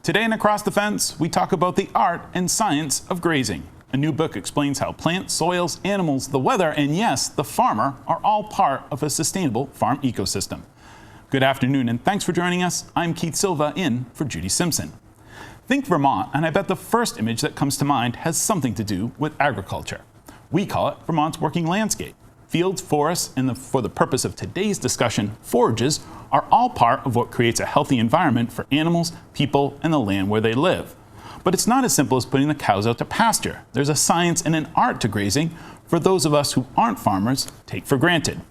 Today in Across the Fence, we talk about the art and science of grazing. A new book explains how plants, soils, animals, the weather, and yes, the farmer are all part of a sustainable farm ecosystem. Good afternoon and thanks for joining us. I'm Keith Silva in for Judy Simpson. Think Vermont, and I bet the first image that comes to mind has something to do with agriculture. We call it Vermont's working landscape. Fields, forests, and for the purpose of today's discussion, forages are all part of what creates a healthy environment for animals, people, and the land where they live. But it's not as simple as putting the cows out to pasture. There's a science and an art to grazing for those of us who aren't farmers take for granted.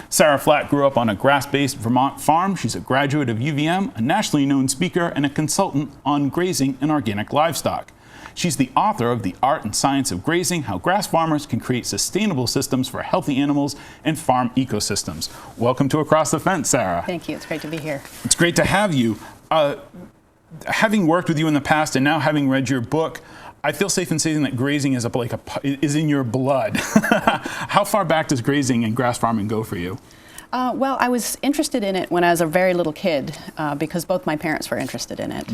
Sarah Flatt grew up on a grass-based Vermont farm. She's a graduate of UVM, a nationally known speaker, and a consultant on grazing and organic livestock. She's the author of The Art and Science of Grazing, How Grass Farmers Can Create Sustainable Systems for Healthy Animals and Farm Ecosystems. Welcome to Across the Fence, Sarah. Thank you. It's great to be here. It's great to have you. Having worked with you in the past and now having read your book, I feel safe in saying that grazing is is in your blood. How far back does grazing and grass farming go for you? Well, I was interested in it when I was a very little kid because both my parents were interested in it.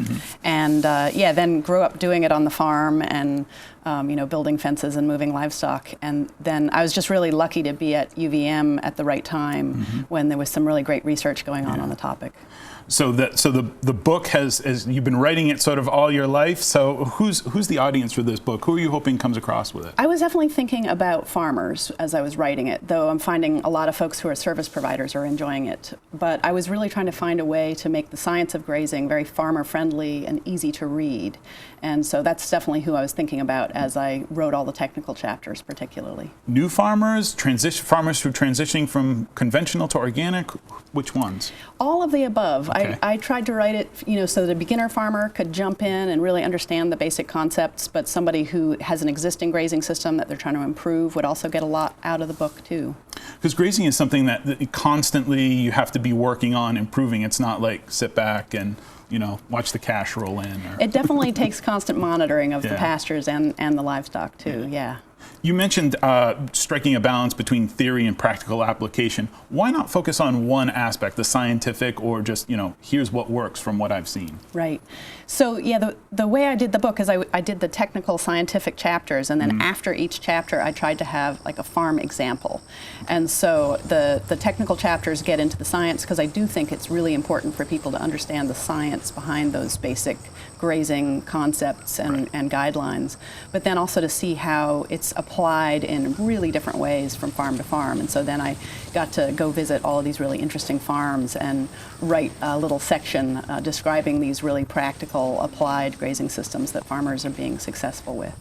And then grew up doing it on the farm and building fences and moving livestock. And then I was just really lucky to be at UVM at the right time when there was some really great research going on the topic. So the book has you've been writing it sort of all your life. So who's the audience for this book? Who are you hoping comes across with it? I was definitely thinking about farmers as I was writing it, though I'm finding a lot of folks who are service providers are enjoying it. But I was really trying to find a way to make the science of grazing very farmer friendly and easy to read. And so that's definitely who I was thinking about as I wrote all the technical chapters particularly. New farmers, farmers who are transitioning from conventional to organic, which ones? All of the above. Okay. I tried to write it, so that a beginner farmer could jump in and really understand the basic concepts, but somebody who has an existing grazing system that they're trying to improve would also get a lot out of the book too. Because grazing is something that constantly you have to be working on improving. It's not like sit back and watch the cash roll in. It definitely takes constant monitoring of the pastures and the livestock too. Yeah. You mentioned striking a balance between theory and practical application. Why not focus on one aspect, the scientific, or just, here's what works from what I've seen? Right. So, the way I did the book is I did the technical scientific chapters, and then after each chapter, I tried to have like a farm example. And so the technical chapters get into the science because I do think it's really important for people to understand the science behind those basic grazing concepts and guidelines, but then also to see how it's applied in really different ways from farm to farm. And so then I got to go visit all of these really interesting farms and write a little section describing these really practical applied grazing systems that farmers are being successful with.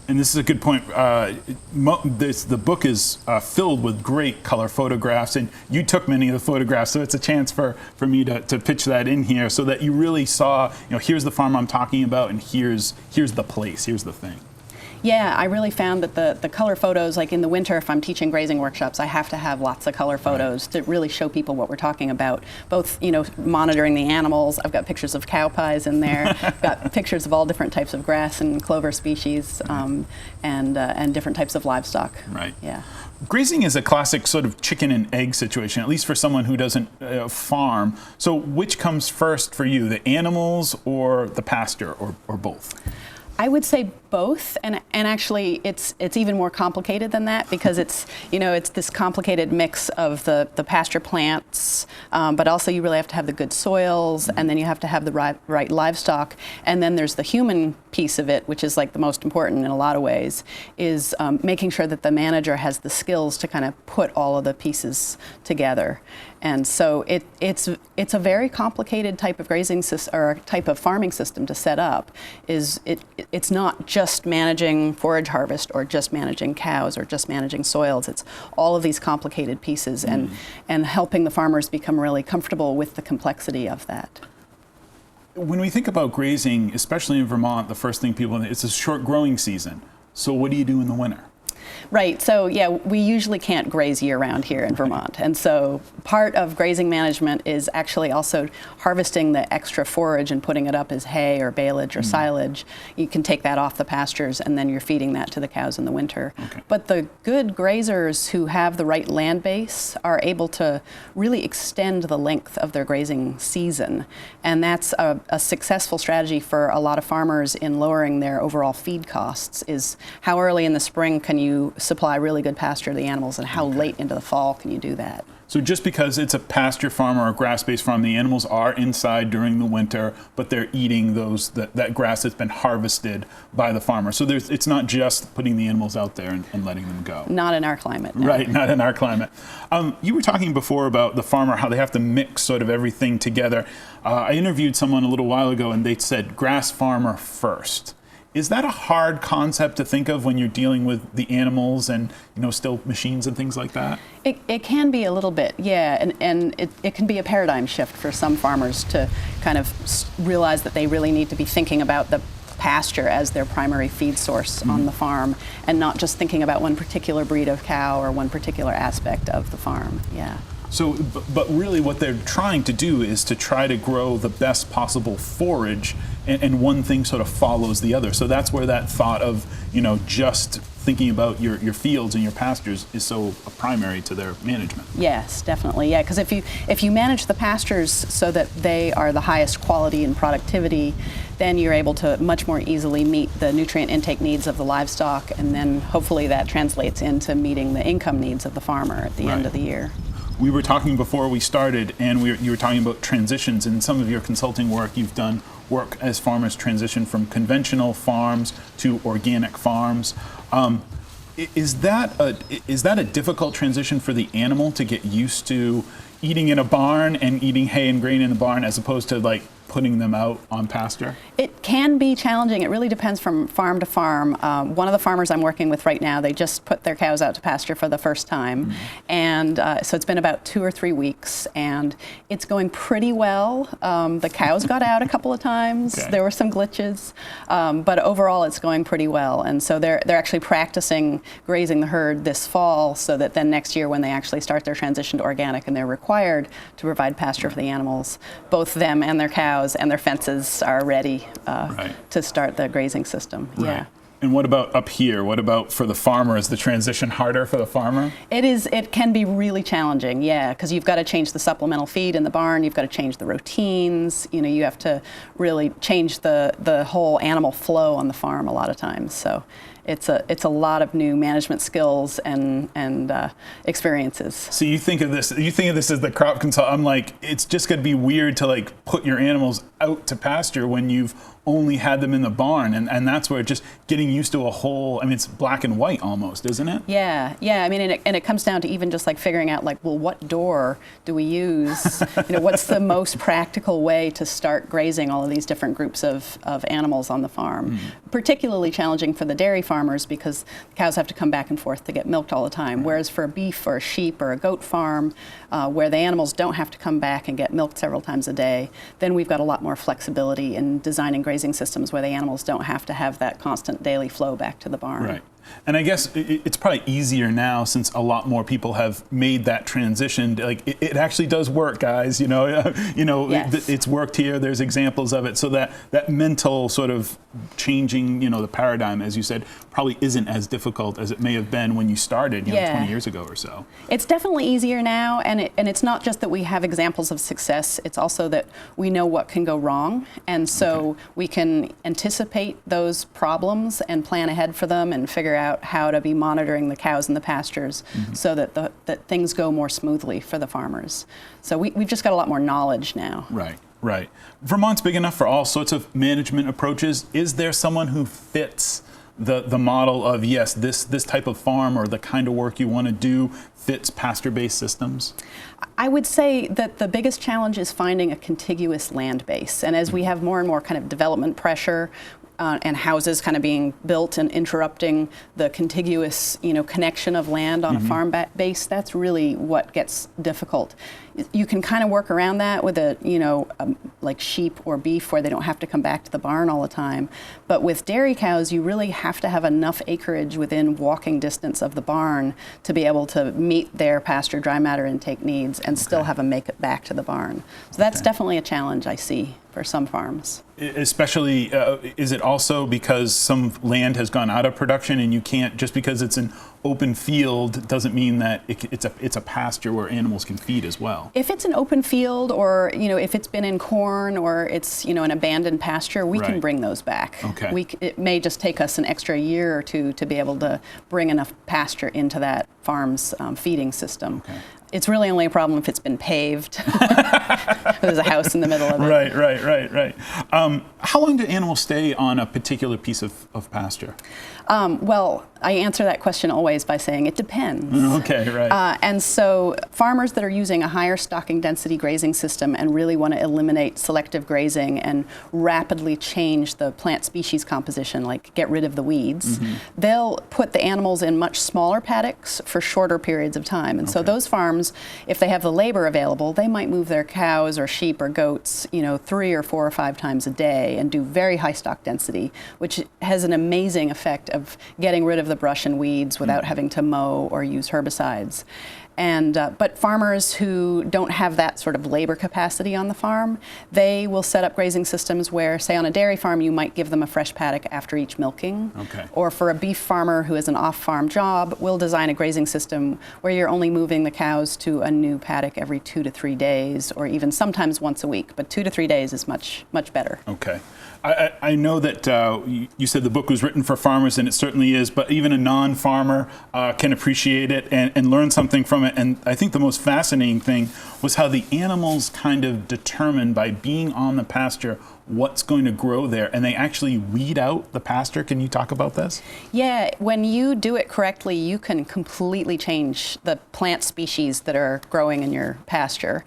And this is a good point. The book is filled with great color photographs, and you took many of the photographs, so it's a chance for me to pitch that in here so that you really saw, here's the farm I'm talking about, and here's the place, here's the thing. Yeah, I really found that the color photos, like in the winter, if I'm teaching grazing workshops, I have to have lots of color photos to really show people what we're talking about. Both, monitoring the animals. I've got pictures of cow pies in there. I've got pictures of all different types of grass and clover species, and different types of livestock. Right. Yeah. Grazing is a classic sort of chicken and egg situation, at least for someone who doesn't farm. So which comes first for you, the animals or the pasture, or both? I would say both, and actually it's even more complicated than that because it's this complicated mix of the pasture plants, but also you really have to have the good soils, and then you have to have the right livestock, and then there's the human piece of it, which is like the most important in a lot of ways, is making sure that the manager has the skills to kind of put all of the pieces together. And so it's a very complicated type of grazing system or type of farming system to set up. It's not just managing forage harvest or just managing cows or just managing soils. It's all of these complicated pieces and helping the farmers become really comfortable with the complexity of that. When we think about grazing, especially in Vermont, the first thing it's a short growing season. So what do you do in the winter? Right. So yeah, we usually can't graze year-round here in Vermont, and so part of grazing management is actually also harvesting the extra forage and putting it up as hay or baleage or silage. You can take that off the pastures, and then you're feeding that to the cows in the winter. Okay. But the good grazers who have the right land base are able to really extend the length of their grazing season, and that's a successful strategy for a lot of farmers in lowering their overall feed costs. Is how early in the spring can you supply really good pasture to the animals, and how late into the fall can you do that? So just because it's a pasture farm or a grass-based farm, the animals are inside during the winter, but they're eating that grass that's been harvested by the farmer. So it's not just putting the animals out there and letting them go. Not in our climate. No. Right, not in our climate. You were talking before about the farmer, how they have to mix sort of everything together. I interviewed someone a little while ago, and they said grass farmer first. Is that a hard concept to think of when you're dealing with the animals and still machines and things like that? It can be a little bit, yeah, and it can be a paradigm shift for some farmers to kind of realize that they really need to be thinking about the pasture as their primary feed source on the farm, and not just thinking about one particular breed of cow or one particular aspect of the farm. Yeah. So, but really what they're trying to do is to try to grow the best possible forage, and one thing sort of follows the other. So that's where that thought of, just thinking about your fields and your pastures is so primary to their management. Yes, definitely. Yeah, because if you manage the pastures so that they are the highest quality and productivity, then you're able to much more easily meet the nutrient intake needs of the livestock, and then hopefully that translates into meeting the income needs of the farmer at the end of the year. We were talking before we started, and you were talking about transitions. In some of your consulting work, you've done work as farmers transition from conventional farms to organic farms. Is that a difficult transition for the animal to get used to eating in a barn and eating hay and grain in the barn, as opposed to like putting them out on pasture? It can be challenging. It really depends from farm to farm. One of the farmers I'm working with right now, they just put their cows out to pasture for the first time. And so it's been about 2 or 3 weeks, and it's going pretty well. The cows got out a couple of times. Okay. There were some glitches, but overall it's going pretty well. And so they're actually practicing grazing the herd this fall, so that then next year when they actually start their transition to organic and they're required to provide pasture for the animals, both them and their cows and their fences are ready to start the grazing system. Right. Yeah. And what about up here? What about for the farmer? Is the transition harder for the farmer? It is. It can be really challenging, yeah, because you've got to change the supplemental feed in the barn. You've got to change the routines. You have to really change the whole animal flow on the farm a lot of times. So it's a lot of new management skills and experiences. So you think of this as the crop consultant. I'm like, it's just going to be weird to like put your animals out to pasture when you've only had them in the barn, and that's where just getting used to a whole, it's black and white almost, isn't it? Yeah. And it comes down to even just like figuring out like, well, what door do we use? What's the most practical way to start grazing all of these different groups of animals on the farm? Particularly challenging for the dairy farmers, because the cows have to come back and forth to get milked all the time. Whereas for a beef or a sheep or a goat farm, where the animals don't have to come back and get milked several times a day, then we've got a lot more flexibility in designing grazing systems where the animals don't have to have that constant daily flow back to the barn. Right. And I guess it's probably easier now, since a lot more people have made that transition. Like it actually does work, guys. Yes. It's worked here. There's examples of it. So that mental sort of changing, the paradigm, as you said, probably isn't as difficult as it may have been when you started, 20 years ago or so. It's definitely easier now, and it's not just that we have examples of success. It's also that we know what can go wrong, and so we can anticipate those problems and plan ahead for them and figure out how to be monitoring the cows in the pastures so that that things go more smoothly for the farmers. So we've just got a lot more knowledge now. Right. Vermont's big enough for all sorts of management approaches. Is there someone who fits the model of, yes, this type of farm or the kind of work you want to do fits pasture-based systems? I would say that the biggest challenge is finding a contiguous land base. And as we have more and more kind of development pressure, and houses kind of being built and interrupting the contiguous, connection of land on a farm base, that's really what gets difficult. You can kind of work around that with like sheep or beef where they don't have to come back to the barn all the time. But with dairy cows, you really have to have enough acreage within walking distance of the barn to be able to meet their pasture dry matter intake needs and still have them make it back to the barn. So that's definitely a challenge I see for some farms. Especially, is it also because some land has gone out of production and you can't, just because it's an open field doesn't mean that it's a pasture where animals can feed as well? If it's an open field, or if it's been in corn, or it's an abandoned pasture, we can bring those back. Okay. It may just take us an extra year or two to be able to bring enough pasture into that farm's feeding system. Okay. It's really only a problem if it's been paved. There's a house in the middle of it. Right. How long do animals stay on a particular piece of pasture? Well, I answer that question always by saying it depends. Okay, right. And so farmers that are using a higher stocking density grazing system and really want to eliminate selective grazing and rapidly change the plant species composition, like get rid of the weeds, they'll put the animals in much smaller paddocks for shorter periods of time. And so those farms, if they have the labor available, they might move their cows or sheep or goats, 3 or 4 or 5 times a day and do very high stock density, which has an amazing effect of getting rid of the brush and weeds without having to mow or use herbicides. And but farmers who don't have that sort of labor capacity on the farm, they will set up grazing systems where, say on a dairy farm, you might give them a fresh paddock after each milking. Okay. Or for a beef farmer who has an off-farm job, we'll design a grazing system where you're only moving the cows to a new paddock every 2 to 3 days, or even sometimes once a week. But 2 to 3 days is much better. Okay. I know that you said the book was written for farmers, and it certainly is, but even a non-farmer can appreciate it and learn something from it. And I think the most fascinating thing was how the animals kind of determine, by being on the pasture, what's going to grow there, and they actually weed out the pasture. Can you talk about this? Yeah, when you do it correctly, you can completely change the plant species that are growing in your pasture.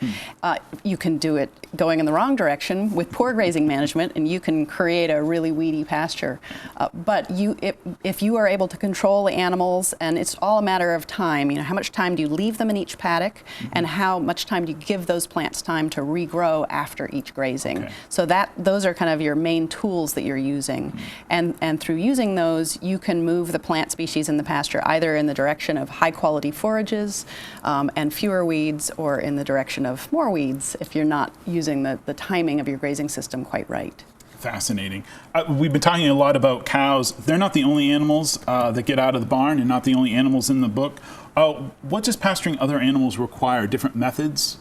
You can do it going in the wrong direction with poor grazing management, and you can create a really weedy pasture. But if you are able to control the animals, and it's all a matter of time, how much time do you leave them in each paddock, and how much time do you give those plants time to regrow after each grazing. Okay. So those are kind of your main tools that you're using. And through using those, you can move the plant species in the pasture either in the direction of high quality forages and fewer weeds, or in the direction of more weeds if you're not using the timing of your grazing system quite right. Fascinating. We've been talking a lot about cows. They're not the only animals that get out of the barn, and not the only animals in the book. What does pasturing other animals require? Different methods?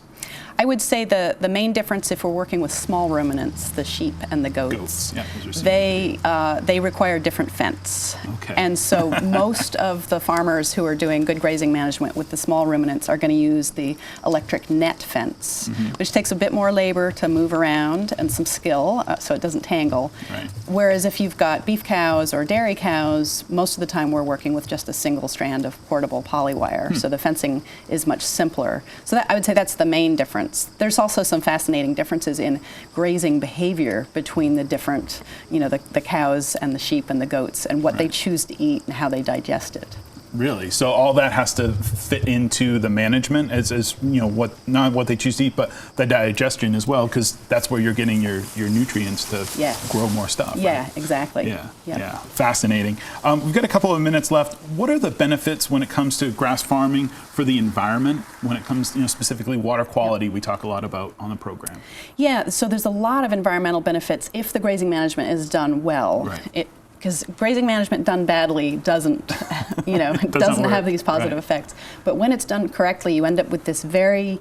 I would say the main difference, if we're working with small ruminants, the sheep and the goats, Yeah, those are they require different fence. Okay. And so most of the farmers who are doing good grazing management with the small ruminants are going to use the electric net fence, which takes a bit more labor to move around and some skill, so it doesn't tangle. Right. Whereas if you've got beef cows or dairy cows, most of the time we're working with just a single strand of portable polywire, so the fencing is much simpler. So I would say that's the main difference. There's also some fascinating differences in grazing behavior between the different, the cows and the sheep and the goats, and what they choose to eat and how they digest it. Really? So all that has to fit into the management as not what they choose to eat, but the digestion as well, because that's where you're getting your nutrients to grow more stuff. Yeah, right? exactly. Yeah. Fascinating. We've got a couple of minutes left. What are the benefits when it comes to grass farming for the environment, when it comes specifically water quality? We talk a lot about on the program. Yeah, so there's a lot of environmental benefits if the grazing management is done well. Right. Because grazing management done badly doesn't have these positive effects. But when it's done correctly, you end up with this very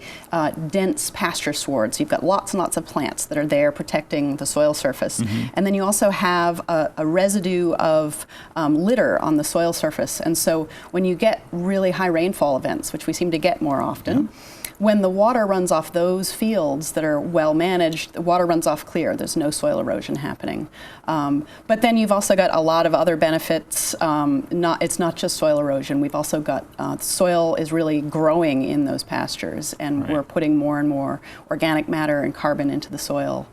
dense pasture sward. So you've got lots and lots of plants that are there protecting the soil surface. And then you also have a residue of litter on the soil surface. And so when you get really high rainfall events, which we seem to get more often, when the water runs off those fields that are well managed, the water runs off clear. There's no soil erosion happening. But then you've also got a lot of other benefits. It's not just soil erosion. We've also got soil is really growing in those pastures, and we're putting more and more organic matter and carbon into the soil.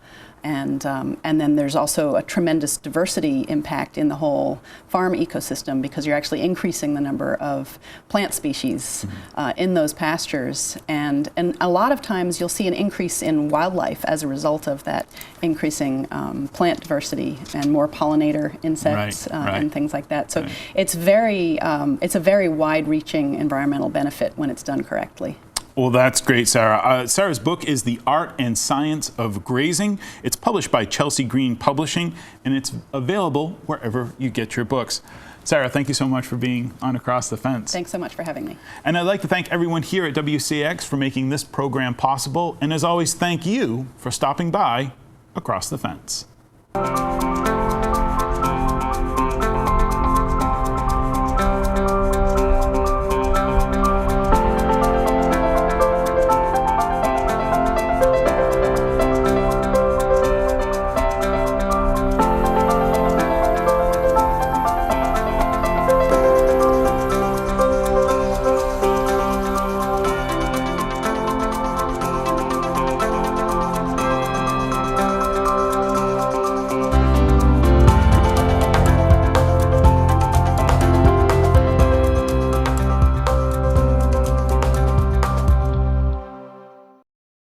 And then there's also a tremendous diversity impact in the whole farm ecosystem because you're actually increasing the number of plant species in those pastures. And a lot of times you'll see an increase in wildlife as a result of that increasing plant diversity and more pollinator insects and things like that. So it's a very wide-reaching environmental benefit when it's done correctly. Well, that's great, Sarah. Sarah's book is The Art and Science of Grazing. It's published by Chelsea Green Publishing, and it's available wherever you get your books. Sarah, thank you so much for being on Across the Fence. Thanks so much for having me. And I'd like to thank everyone here at WCX for making this program possible. And as always, thank you for stopping by Across the Fence.